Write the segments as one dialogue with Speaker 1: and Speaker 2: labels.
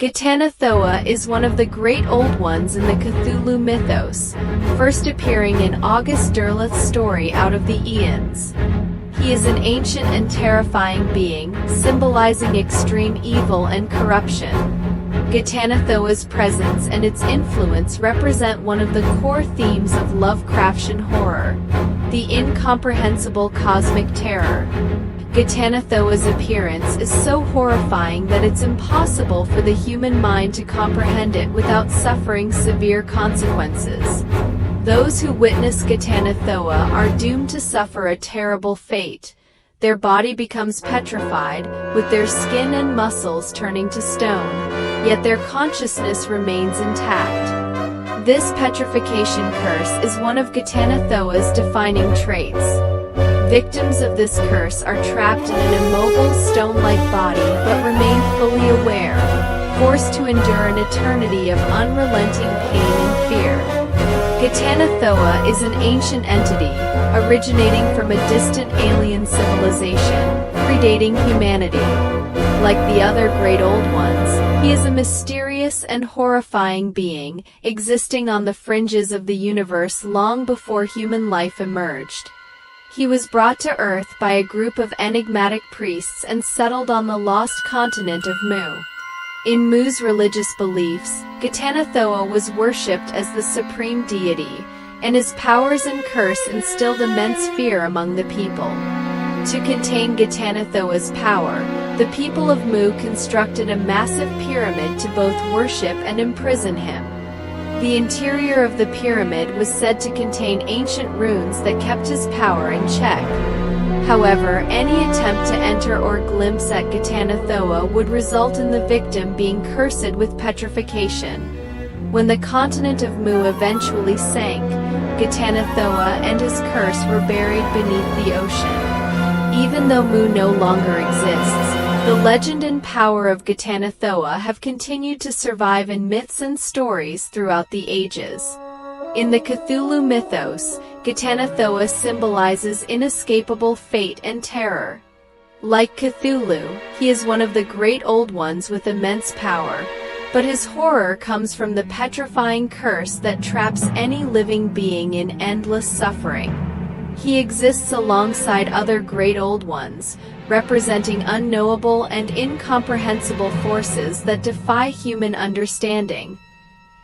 Speaker 1: Ghatanothoa is one of the great old ones in the Cthulhu mythos, first appearing in August Derleth's story Out of the Aeons. He is an ancient and terrifying being, symbolizing extreme evil and corruption. Ghatanothoa's presence and its influence represent one of the core themes of Lovecraftian horror, the incomprehensible cosmic terror. Ghatanothoa's appearance is so horrifying that it's impossible for the human mind to comprehend it without suffering severe consequences. Those who witness Ghatanothoa are doomed to suffer a terrible fate. Their body becomes petrified, with their skin and muscles turning to stone, yet their consciousness remains intact. This petrification curse is one of Ghatanothoa's defining traits. Victims of this curse are trapped in an immobile stone-like body but remain fully aware, forced to endure an eternity of unrelenting pain and fear. Ghatanothoa is an ancient entity, originating from a distant alien civilization, predating humanity. Like the other great old ones, he is a mysterious and horrifying being, existing on the fringes of the universe long before human life emerged. He was brought to Earth by a group of enigmatic priests and settled on the lost continent of Mu. In Mu's religious beliefs, Ghatanothoa was worshipped as the supreme deity, and his powers and curse instilled immense fear among the people. To contain Ghatanothoa's power, the people of Mu constructed a massive pyramid to both worship and imprison him. The interior of the pyramid was said to contain ancient runes that kept his power in check. However, any attempt to enter or glimpse at Ghatanothoa would result in the victim being cursed with petrification. When the continent of Mu eventually sank, Ghatanothoa and his curse were buried beneath the ocean. Even though Mu no longer exists, the legend and power of Ghatanothoa have continued to survive in myths and stories throughout the ages. In the Cthulhu mythos, Ghatanothoa symbolizes inescapable fate and terror. Like Cthulhu, he is one of the great old ones with immense power, but his horror comes from the petrifying curse that traps any living being in endless suffering. He exists alongside other great old ones, representing unknowable and incomprehensible forces that defy human understanding.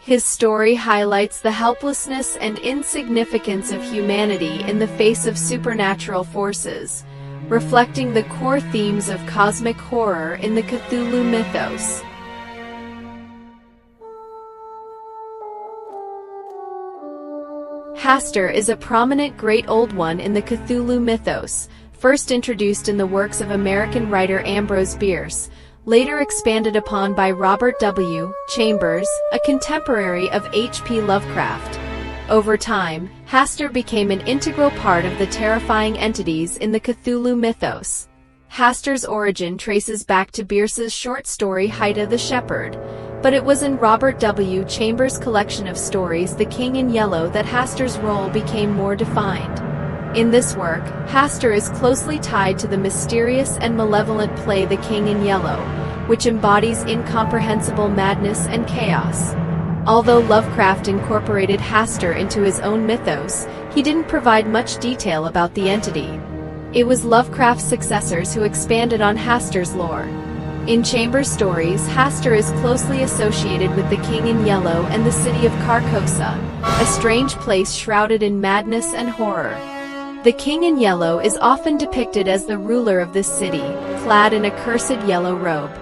Speaker 1: His story highlights the helplessness and insignificance of humanity in the face of supernatural forces, reflecting the core themes of cosmic horror in the Cthulhu mythos. Hastur is a prominent great old one in the Cthulhu mythos, first introduced in the works of American writer Ambrose Bierce, later expanded upon by Robert W. Chambers, a contemporary of H.P. Lovecraft. Over time, Hastur became an integral part of the terrifying entities in the Cthulhu mythos. Hastur's origin traces back to Bierce's short story Haida the Shepherd, but it was in Robert W. Chambers' collection of stories The King in Yellow that Hastur's role became more defined. In this work, Hastur is closely tied to the mysterious and malevolent play The King in Yellow, which embodies incomprehensible madness and chaos. Although Lovecraft incorporated Hastur into his own mythos, he didn't provide much detail about the entity. It was Lovecraft's successors who expanded on Hastur's lore. In Chambers' stories, Hastur is closely associated with the King in Yellow and the city of Carcosa, a strange place shrouded in madness and horror. The King in Yellow is often depicted as the ruler of this city, clad in a cursed yellow robe.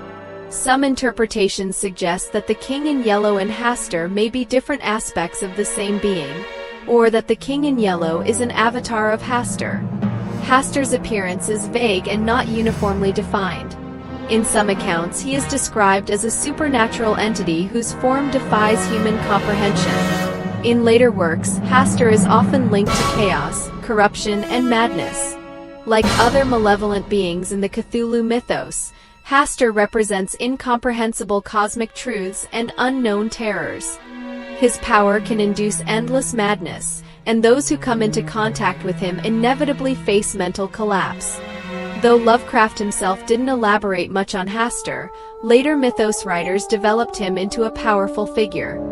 Speaker 1: Some interpretations suggest that the King in Yellow and Hastur may be different aspects of the same being, or that the King in Yellow is an avatar of Hastur. Hastur's appearance is vague and not uniformly defined. In some accounts, he is described as a supernatural entity whose form defies human comprehension. In later works, Hastur is often linked to chaos, corruption, and madness. Like other malevolent beings in the Cthulhu mythos, Hastur represents incomprehensible cosmic truths and unknown terrors. His power can induce endless madness, and those who come into contact with him inevitably face mental collapse. Though Lovecraft himself didn't elaborate much on Hastur, Later Mythos writers developed him into a powerful figure.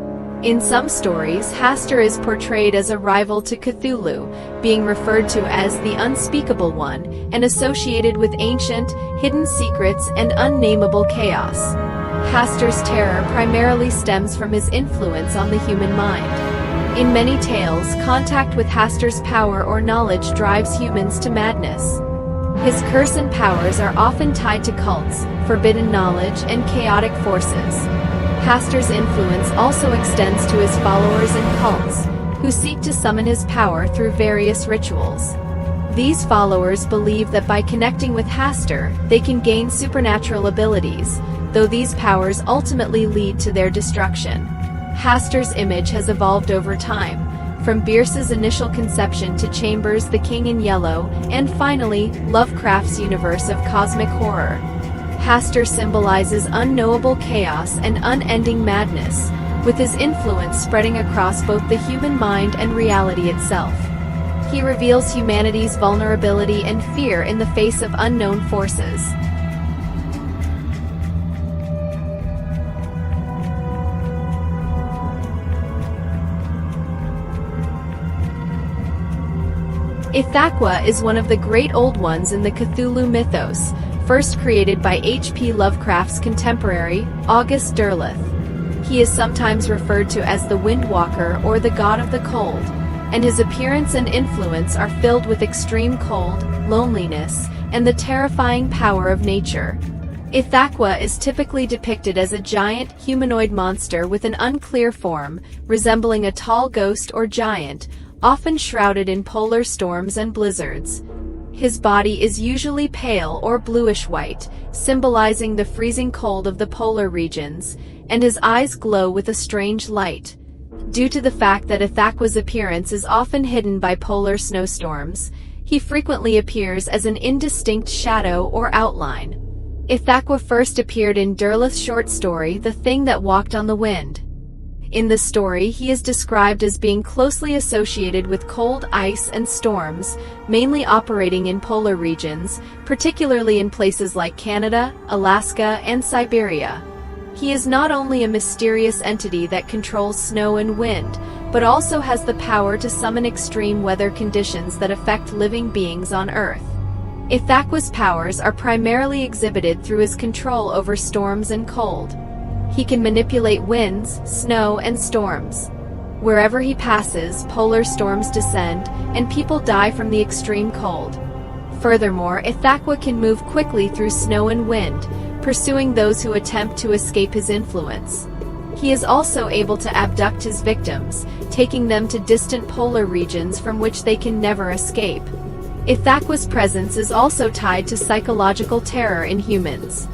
Speaker 1: In some stories, Hastur is portrayed as a rival to Cthulhu, being referred to as the Unspeakable One, and associated with ancient, hidden secrets and unnameable chaos. Hastur's terror primarily stems from his influence on the human mind. In many tales, contact with Hastur's power or knowledge drives humans to madness. His curse and powers are often tied to cults, forbidden knowledge, and chaotic forces. Hastur's influence also extends to his followers and cults, who seek to summon his power through various rituals. These followers believe that by connecting with Hastur, they can gain supernatural abilities, though these powers ultimately lead to their destruction. Hastur's image has evolved over time, from Bierce's initial conception to Chambers' The King in Yellow, and finally, Lovecraft's universe of cosmic horror. Hastur symbolizes unknowable chaos and unending madness, with his influence spreading across both the human mind and reality itself. He reveals humanity's vulnerability and fear in the face of unknown forces. Ithaqua is one of the great old ones in the Cthulhu mythos, first created by H.P. Lovecraft's contemporary, August Derleth. He is sometimes referred to as the Windwalker or the God of the Cold, and his appearance and influence are filled with extreme cold, loneliness, and the terrifying power of nature. Ithaqua is typically depicted as a giant, humanoid monster with an unclear form, resembling a tall ghost or giant, often shrouded in polar storms and blizzards. His body is usually pale or bluish-white, symbolizing the freezing cold of the polar regions, and his eyes glow with a strange light. Due to the fact that Ithaqua's appearance is often hidden by polar snowstorms, he frequently appears as an indistinct shadow or outline. Ithaqua first appeared in Derleth's short story The Thing That Walked on the Wind. In the story, he is described as being closely associated with cold ice and storms, mainly operating in polar regions, particularly in places like Canada, Alaska, and Siberia. He is not only a mysterious entity that controls snow and wind, but also has the power to summon extreme weather conditions that affect living beings on Earth. Ithaqua's powers are primarily exhibited through his control over storms and cold. He can manipulate winds, snow, and storms. Wherever he passes, polar storms descend, and people die from the extreme cold. Furthermore, Ithaqua can move quickly through snow and wind, pursuing those who attempt to escape his influence. He is also able to abduct his victims, taking them to distant polar regions from which they can never escape. Ithaqua's presence is also tied to psychological terror in humans.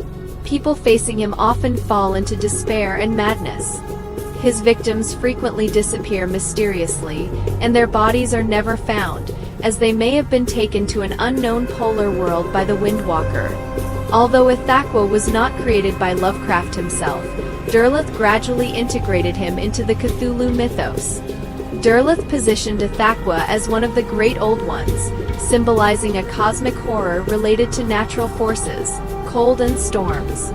Speaker 1: People facing him often fall into despair and madness. His victims frequently disappear mysteriously, and their bodies are never found, as they may have been taken to an unknown polar world by the Windwalker. Although Ithaqua was not created by Lovecraft himself, Derleth gradually integrated him into the Cthulhu mythos. Derleth positioned Ithaqua as one of the great old ones, symbolizing a cosmic horror related to natural forces, cold and storms.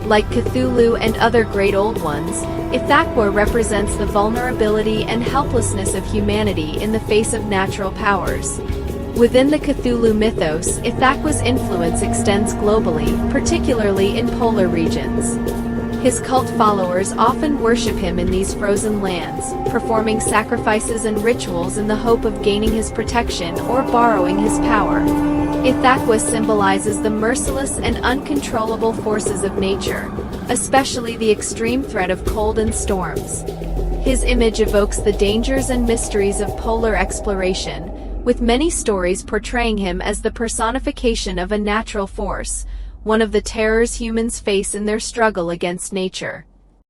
Speaker 1: Like Cthulhu and other great old ones, Ithaqua represents the vulnerability and helplessness of humanity in the face of natural powers. Within the Cthulhu mythos, Ithaqua's influence extends globally, particularly in polar regions. His cult followers often worship him in these frozen lands, performing sacrifices and rituals in the hope of gaining his protection or borrowing his power. Ithaqua symbolizes the merciless and uncontrollable forces of nature, especially the extreme threat of cold and storms. His image evokes the dangers and mysteries of polar exploration, with many stories portraying him as the personification of a natural force, one of the terrors humans face in their struggle against nature.